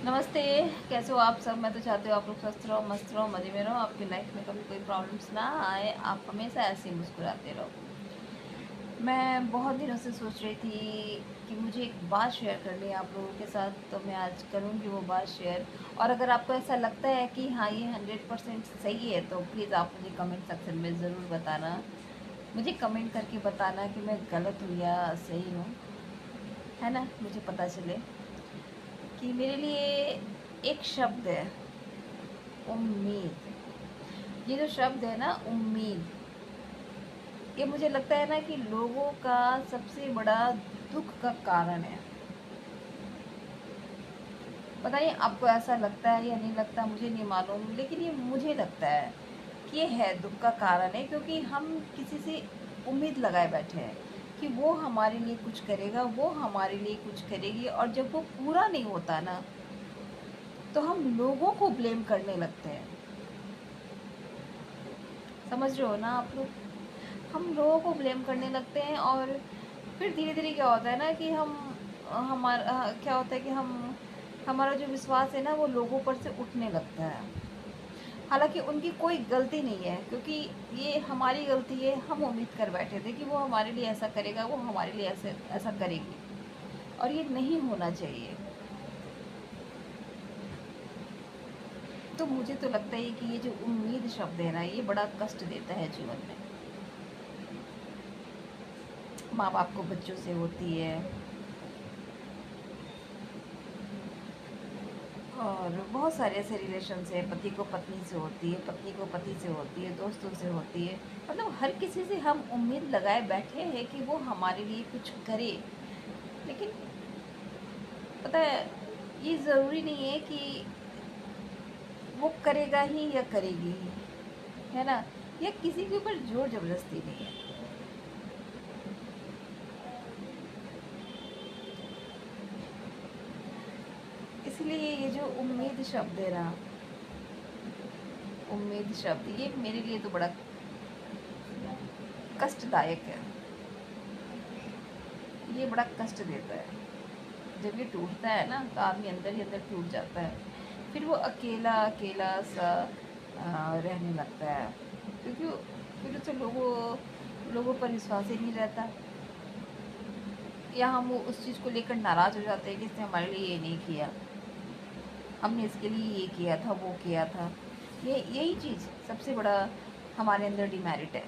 नमस्ते। कैसे हो आप सब? मैं तो चाहती हूँ आप लोग स्वस्थ रहो, मस्त रहो, मज़े में रहो, आपकी लाइफ में कभी कोई प्रॉब्लम्स ना आए, आप हमेशा ऐसे ही मुस्कुराते रहो। मैं बहुत दिनों से सोच रही थी कि मुझे एक बात शेयर करनी है आप लोगों के साथ, तो मैं आज करूँगी वो बात शेयर। और अगर आपको ऐसा लगता है कि हाँ ये 100% सही है तो प्लीज़ आप मुझे कमेंट सेक्शन में ज़रूर बताना। मुझे कमेंट करके बताना कि मैं गलत हूँ या सही हूँ, है ना, मुझे पता चले। कि मेरे लिए एक शब्द है, उम्मीद। ये जो शब्द है ना, उम्मीद, ये मुझे लगता है ना कि लोगों का सबसे बड़ा दुख का कारण है। पता नहीं आपको ऐसा लगता है या नहीं लगता, मुझे नहीं मालूम, लेकिन ये मुझे लगता है कि ये है दुख का कारण है, क्योंकि हम किसी से उम्मीद लगाए बैठे हैं कि वो हमारे लिए कुछ करेगा, वो हमारे लिए कुछ करेगी, और जब वो पूरा नहीं होता ना तो हम लोगों को ब्लेम करने लगते हैं। समझ रहे हो ना आप लोग? हम लोगों को ब्लेम करने लगते हैं, और फिर धीरे धीरे क्या होता है ना कि हमारा क्या होता है कि हमारा जो विश्वास है ना वो लोगों पर से उठने लगता है। हालांकि उनकी कोई गलती नहीं है, क्योंकि ये हमारी गलती है। हम उम्मीद कर बैठे थे कि वो हमारे लिए ऐसा करेगा, वो हमारे लिए ऐसे ऐसा करेगी, और ये नहीं होना चाहिए। तो मुझे तो लगता है कि ये जो उम्मीद शब्द है ना, ये बड़ा कष्ट देता है जीवन में। माँ बाप को बच्चों से होती है, और बहुत सारे ऐसे रिलेशन से, पति को पत्नी से होती है, पत्नी को पति से होती है, दोस्तों से होती है। मतलब हर किसी से हम उम्मीद लगाए बैठे हैं कि वो हमारे लिए कुछ करे। लेकिन पता है, ये ज़रूरी नहीं है कि वो करेगा ही या करेगी ही, है ना। या किसी के ऊपर जोर ज़बरदस्ती नहीं है। इसलिए ये जो उम्मीद शब्द है ना, उम्मीद शब्द, ये मेरे लिए तो बड़ा कष्टदायक है। ये बड़ा कष्ट देता है। जब ये टूटता है ना तो आदमी अंदर ही अंदर टूट जाता है। फिर वो अकेला अकेला सा रहने लगता है, क्योंकि फिर उसे लोगों लोगों पर विश्वास ही नहीं रहता, या हम वो उस चीज़ को लेकर नाराज़ हो जाते हैं कि इसने हमारे लिए ये नहीं किया, हमने इसके लिए ये किया था, वो किया था। यही चीज़ सबसे बड़ा हमारे अंदर डिमेरिट है,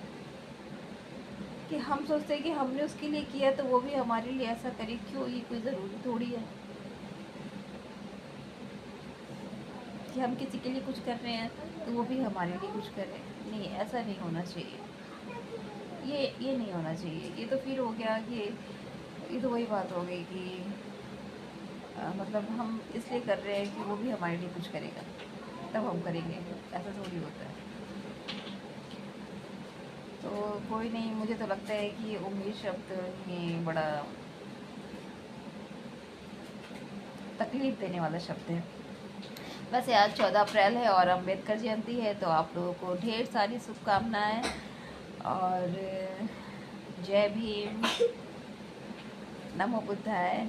कि हम सोचते हैं कि हमने उसके लिए किया तो वो भी हमारे लिए ऐसा करे। क्यों? ये कोई ज़रूरी थोड़ी है कि हम किसी के लिए कुछ कर रहे हैं तो वो भी हमारे लिए कुछ करे। नहीं, ऐसा नहीं होना चाहिए। ये नहीं होना चाहिए। ये तो फिर हो गया कि ये तो वही बात हो गई कि मतलब हम इसलिए कर रहे हैं कि वो भी हमारे लिए कुछ करेगा तब हम करेंगे। ऐसा थोड़ी होता है। तो कोई नहीं, मुझे तो लगता है कि उम्मीद शब्द ये बड़ा तकलीफ देने वाला शब्द है। वैसे आज 14 अप्रैल है और अम्बेडकर जयंती है, तो आप लोगों को ढेर सारी शुभकामनाएं, और जय भीम, नमो बुद्धाय।